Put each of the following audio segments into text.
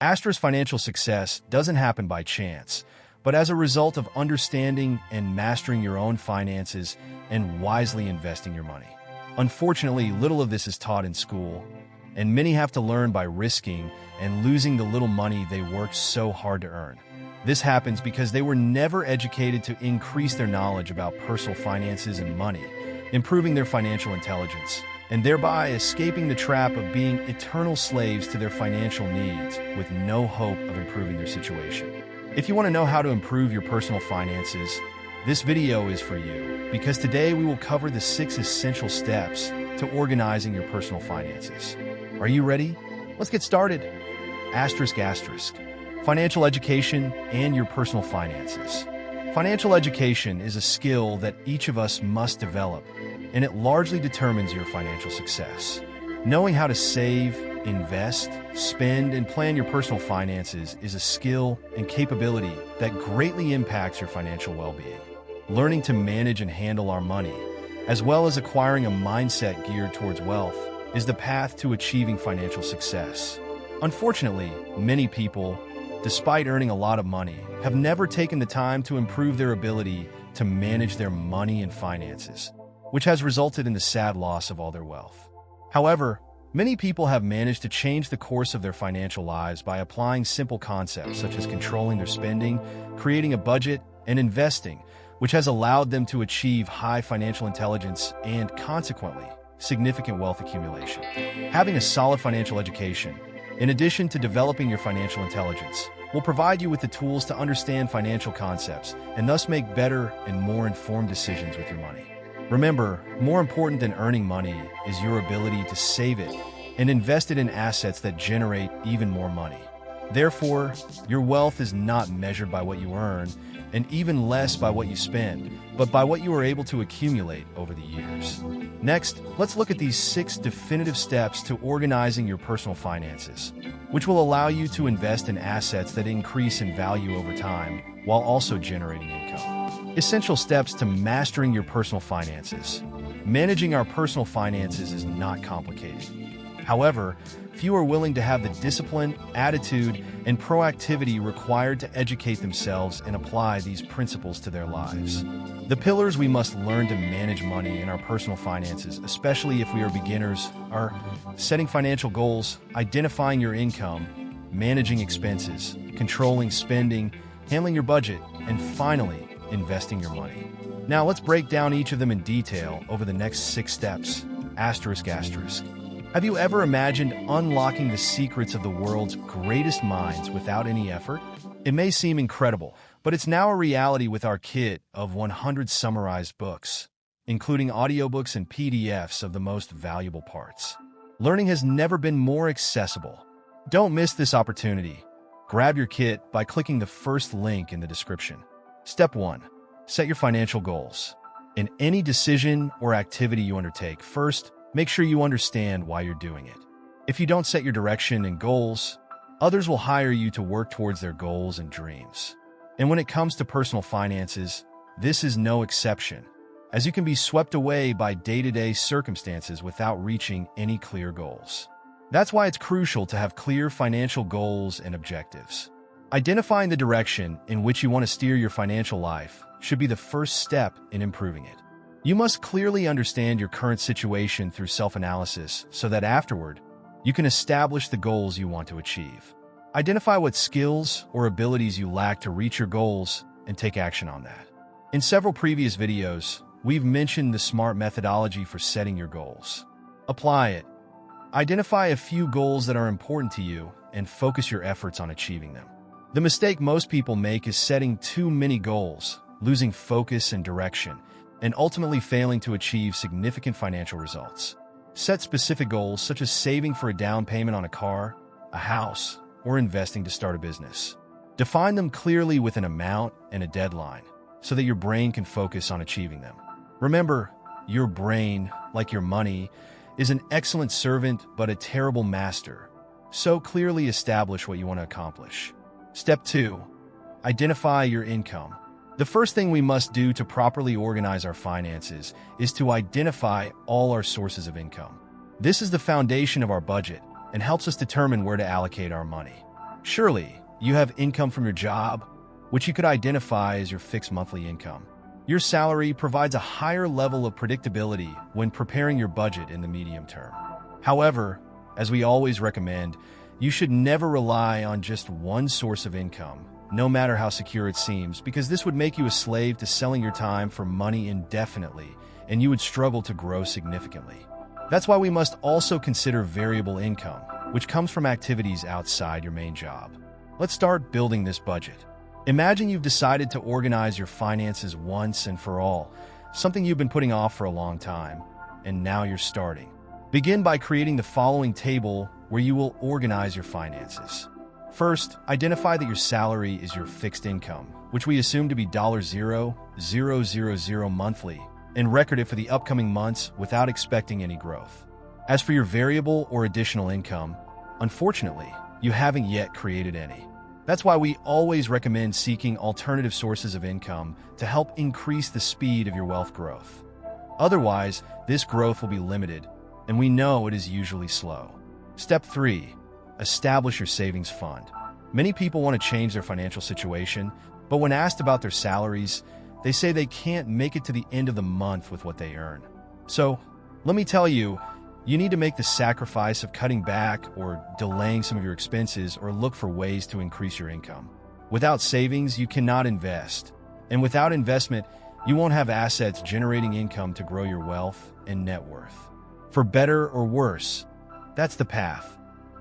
Astra's financial success doesn't happen by chance, but as a result of understanding and mastering your own finances and wisely investing your money. Unfortunately, little of this is taught in school, and many have to learn by risking and losing the little money they worked so hard to earn. This happens because they were never educated to increase their knowledge about personal finances and money, improving their financial intelligence, and thereby escaping the trap of being eternal slaves to their financial needs with no hope of improving their situation. If you want to know how to improve your personal finances, this video is for you, because today we will cover the 6 essential steps to organizing your personal finances. Are you ready? Let's get started. Asterisk. Financial education and your personal finances. Financial education is a skill that each of us must develop, and it largely determines your financial success. Knowing how to save, invest, spend, and plan your personal finances is a skill and capability that greatly impacts your financial well-being. Learning to manage and handle our money, as well as acquiring a mindset geared towards wealth, is the path to achieving financial success. Unfortunately, many people, despite earning a lot of money, have never taken the time to improve their ability to manage their money and finances, which has resulted in the sad loss of all their wealth. However, many people have managed to change the course of their financial lives by applying simple concepts such as controlling their spending, creating a budget, and investing, which has allowed them to achieve high financial intelligence and, consequently, significant wealth accumulation. Having a solid financial education, in addition to developing your financial intelligence, will provide you with the tools to understand financial concepts and thus make better and more informed decisions with your money. Remember, more important than earning money is your ability to save it and invest it in assets that generate even more money. Therefore, your wealth is not measured by what you earn, and even less by what you spend, but by what you are able to accumulate over the years. Next, let's look at these 6 definitive steps to organizing your personal finances, which will allow you to invest in assets that increase in value over time while also generating income. Essential steps to mastering your personal finances. Managing our personal finances is not complicated. However, few are willing to have the discipline, attitude, and proactivity required to educate themselves and apply these principles to their lives. The pillars we must learn to manage money in our personal finances, especially if we are beginners, are setting financial goals, identifying your income, managing expenses, controlling spending, handling your budget, and finally, investing your money. Now let's break down each of them in detail over the next 6 steps. Asterisk. Have you ever imagined unlocking the secrets of the world's greatest minds without any effort? It may seem incredible, but it's now a reality with our kit of 100 summarized books, including audiobooks and PDFs of the most valuable parts. Learning has never been more accessible. Don't miss this opportunity. Grab your kit by clicking the first link in the description. Step 1. Set your financial goals. In any decision or activity you undertake, first, make sure you understand why you're doing it. If you don't set your direction and goals, others will hire you to work towards their goals and dreams. And when it comes to personal finances, this is no exception, as you can be swept away by day-to-day circumstances without reaching any clear goals. That's why it's crucial to have clear financial goals and objectives. Identifying the direction in which you want to steer your financial life should be the first step in improving it. You must clearly understand your current situation through self-analysis so that afterward, you can establish the goals you want to achieve. Identify what skills or abilities you lack to reach your goals and take action on that. In several previous videos, we've mentioned the SMART methodology for setting your goals. Apply it. Identify a few goals that are important to you and focus your efforts on achieving them. The mistake most people make is setting too many goals, losing focus and direction, and ultimately failing to achieve significant financial results. Set specific goals such as saving for a down payment on a car, a house, or investing to start a business. Define them clearly with an amount and a deadline so that your brain can focus on achieving them. Remember, your brain, like your money, is an excellent servant but a terrible master. So clearly establish what you want to accomplish. Step 2. Identify your income. The first thing we must do to properly organize our finances is to identify all our sources of income. This is the foundation of our budget and helps us determine where to allocate our money. Surely, you have income from your job, which you could identify as your fixed monthly income. Your salary provides a higher level of predictability when preparing your budget in the medium term. However, as we always recommend, you should never rely on just one source of income, no matter how secure it seems, because this would make you a slave to selling your time for money indefinitely, and you would struggle to grow significantly. That's why we must also consider variable income, which comes from activities outside your main job. Let's start building this budget. Imagine you've decided to organize your finances once and for all, something you've been putting off for a long time, and now you're starting. Begin by creating the following table where you will organize your finances. First, identify that your salary is your fixed income, which we assume to be $0,000 monthly, and record it for the upcoming months without expecting any growth. As for your variable or additional income, unfortunately, you haven't yet created any. That's why we always recommend seeking alternative sources of income to help increase the speed of your wealth growth. Otherwise, this growth will be limited, and we know it is usually slow. Step 3. Establish your savings fund. Many people want to change their financial situation, but when asked about their salaries, they say they can't make it to the end of the month with what they earn. So, let me tell you, you need to make the sacrifice of cutting back or delaying some of your expenses or look for ways to increase your income. Without savings, you cannot invest. And without investment, you won't have assets generating income to grow your wealth and net worth. For better or worse, that's the path.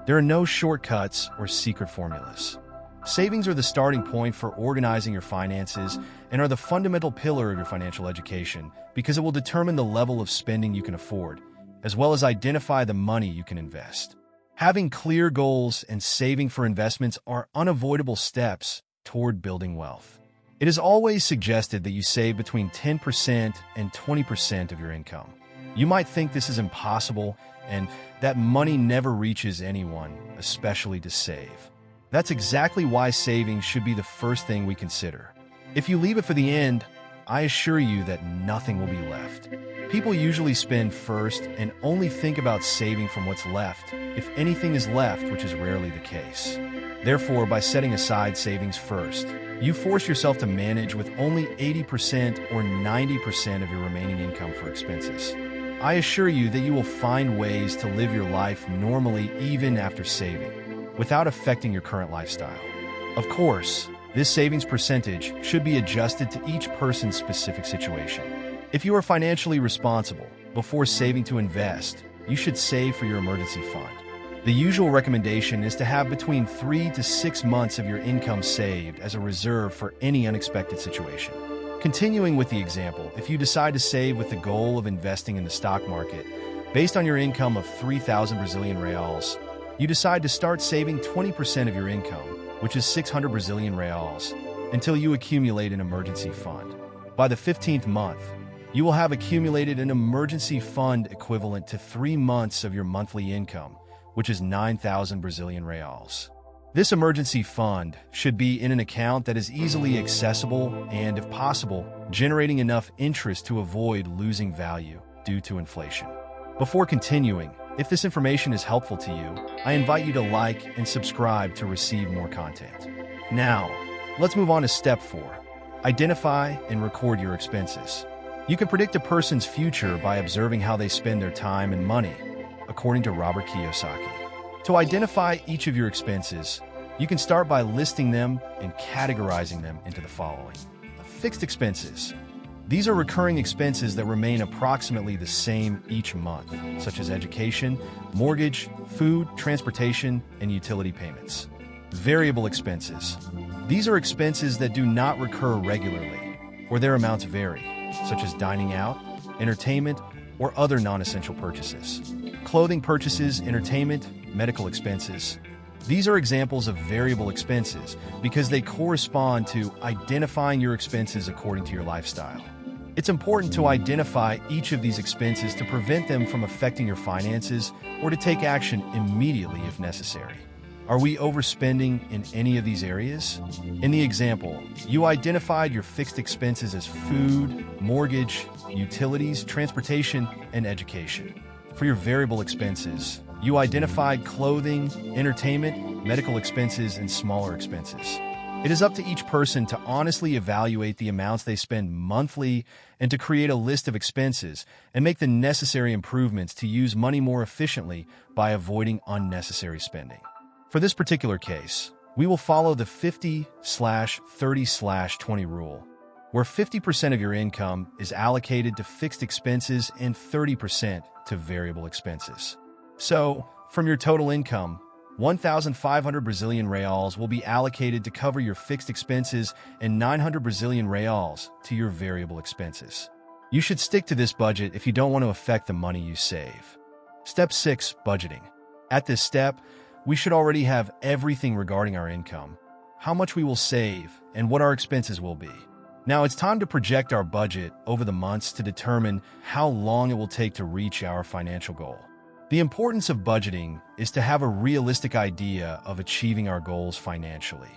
There are no shortcuts or secret formulas. Savings are the starting point for organizing your finances and are the fundamental pillar of your financial education because it will determine the level of spending you can afford, as well as identify the money you can invest. Having clear goals and saving for investments are unavoidable steps toward building wealth. It is always suggested that you save between 10% and 20% of your income. You might think this is impossible and that money never reaches anyone, especially to save. That's exactly why savings should be the first thing we consider. If you leave it for the end, I assure you that nothing will be left. People usually spend first and only think about saving from what's left, if anything is left, which is rarely the case. Therefore, by setting aside savings first, you force yourself to manage with only 80% or 90% of your remaining income for expenses. I assure you that you will find ways to live your life normally even after saving, without affecting your current lifestyle. Of course, this savings percentage should be adjusted to each person's specific situation. If you are financially responsible, before saving to invest, you should save for your emergency fund. The usual recommendation is to have between 3 to 6 months of your income saved as a reserve for any unexpected situation. Continuing with the example, if you decide to save with the goal of investing in the stock market, based on your income of 3,000 Brazilian reals, you decide to start saving 20% of your income, which is 600 Brazilian reals, until you accumulate an emergency fund. By the 15th month, you will have accumulated an emergency fund equivalent to 3 months of your monthly income, which is 9,000 Brazilian reals. This emergency fund should be in an account that is easily accessible and, if possible, generating enough interest to avoid losing value due to inflation. Before continuing, if this information is helpful to you, I invite you to like and subscribe to receive more content. Now, let's move on to step 4. Identify and record your expenses. You can predict a person's future by observing how they spend their time and money, according to Robert Kiyosaki. To identify each of your expenses, you can start by listing them and categorizing them into the following. Fixed expenses. These are recurring expenses that remain approximately the same each month, such as education, mortgage, food, transportation, and utility payments. Variable expenses. These are expenses that do not recur regularly, or their amounts vary, such as dining out, entertainment, or other non-essential purchases. Clothing purchases, entertainment, medical expenses. These are examples of variable expenses because they correspond to identifying your expenses according to your lifestyle. It's important to identify each of these expenses to prevent them from affecting your finances or to take action immediately if necessary. Are we overspending in any of these areas? In the example, you identified your fixed expenses as food, mortgage, utilities, transportation, and education. For your variable expenses, You identified clothing, entertainment, medical expenses, and smaller expenses. It is up to each person to honestly evaluate the amounts they spend monthly and to create a list of expenses and make the necessary improvements to use money more efficiently by avoiding unnecessary spending. For this particular case, we will follow the 50/30/20 rule, where 50% of your income is allocated to fixed expenses and 30% to variable expenses. So, from your total income, 1,500 Brazilian reals will be allocated to cover your fixed expenses and 900 Brazilian reals to your variable expenses. You should stick to this budget if you don't want to affect the money you save. Step 6. Budgeting. At this step, we should already have everything regarding our income, how much we will save, and what our expenses will be. Now it's time to project our budget over the months to determine how long it will take to reach our financial goal. The importance of budgeting is to have a realistic idea of achieving our goals financially.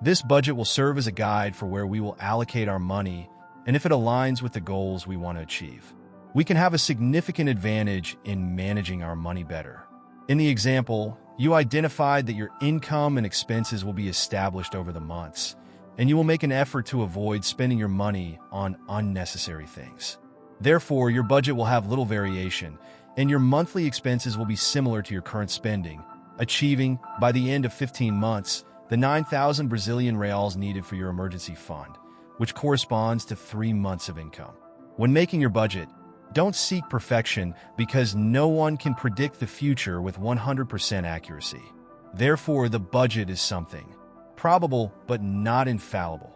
This budget will serve as a guide for where we will allocate our money and if it aligns with the goals we want to achieve. We can have a significant advantage in managing our money better. In the example, you identified that your income and expenses will be established over the months, and you will make an effort to avoid spending your money on unnecessary things. Therefore, your budget will have little variation, and your monthly expenses will be similar to your current spending, achieving, by the end of 15 months, the 9,000 Brazilian reals needed for your emergency fund, which corresponds to 3 months of income. When making your budget, don't seek perfection because no one can predict the future with 100% accuracy. Therefore, the budget is something probable but not infallible.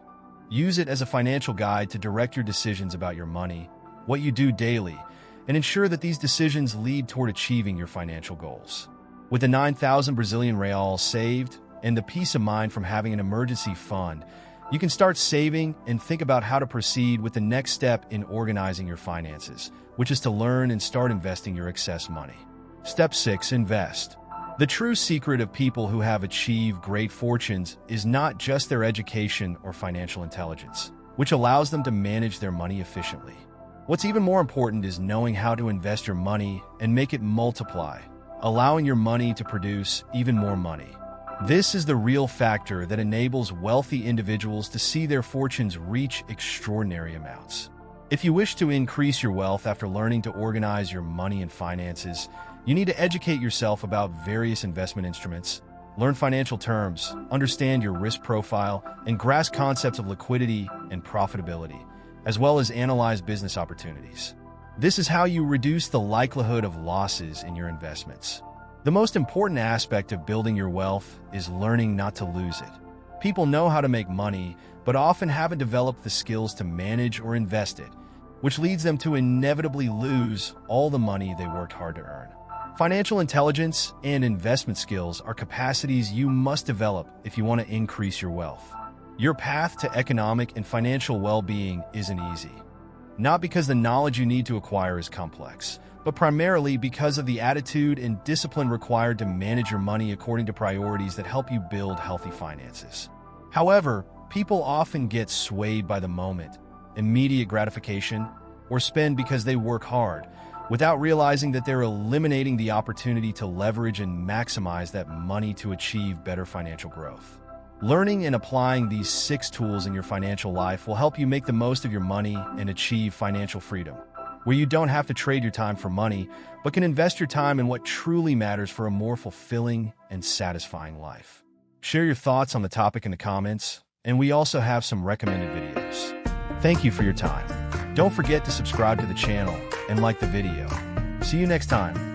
Use it as a financial guide to direct your decisions about your money, what you do daily, and ensure that these decisions lead toward achieving your financial goals. With the 9,000 Brazilian reals saved and the peace of mind from having an emergency fund, you can start saving and think about how to proceed with the next step in organizing your finances, which is to learn and start investing your excess money. Step 6. Invest. The true secret of people who have achieved great fortunes is not just their education or financial intelligence, which allows them to manage their money efficiently. What's even more important is knowing how to invest your money and make it multiply, allowing your money to produce even more money. This is the real factor that enables wealthy individuals to see their fortunes reach extraordinary amounts. If you wish to increase your wealth after learning to organize your money and finances, you need to educate yourself about various investment instruments, learn financial terms, understand your risk profile, and grasp concepts of liquidity and profitability, as well as analyze business opportunities. This is how you reduce the likelihood of losses in your investments. The most important aspect of building your wealth is learning not to lose it. People know how to make money, but often haven't developed the skills to manage or invest it, which leads them to inevitably lose all the money they worked hard to earn. Financial intelligence and investment skills are capacities you must develop if you want to increase your wealth. Your path to economic and financial well-being isn't easy. Not because the knowledge you need to acquire is complex, but primarily because of the attitude and discipline required to manage your money according to priorities that help you build healthy finances. However, people often get swayed by the moment, immediate gratification, or spend because they work hard, without realizing that they're eliminating the opportunity to leverage and maximize that money to achieve better financial growth. Learning and applying these 6 tools in your financial life will help you make the most of your money and achieve financial freedom, where you don't have to trade your time for money, but can invest your time in what truly matters for a more fulfilling and satisfying life. Share your thoughts on the topic in the comments, and we also have some recommended videos. Thank you for your time. Don't forget to subscribe to the channel and like the video. See you next time.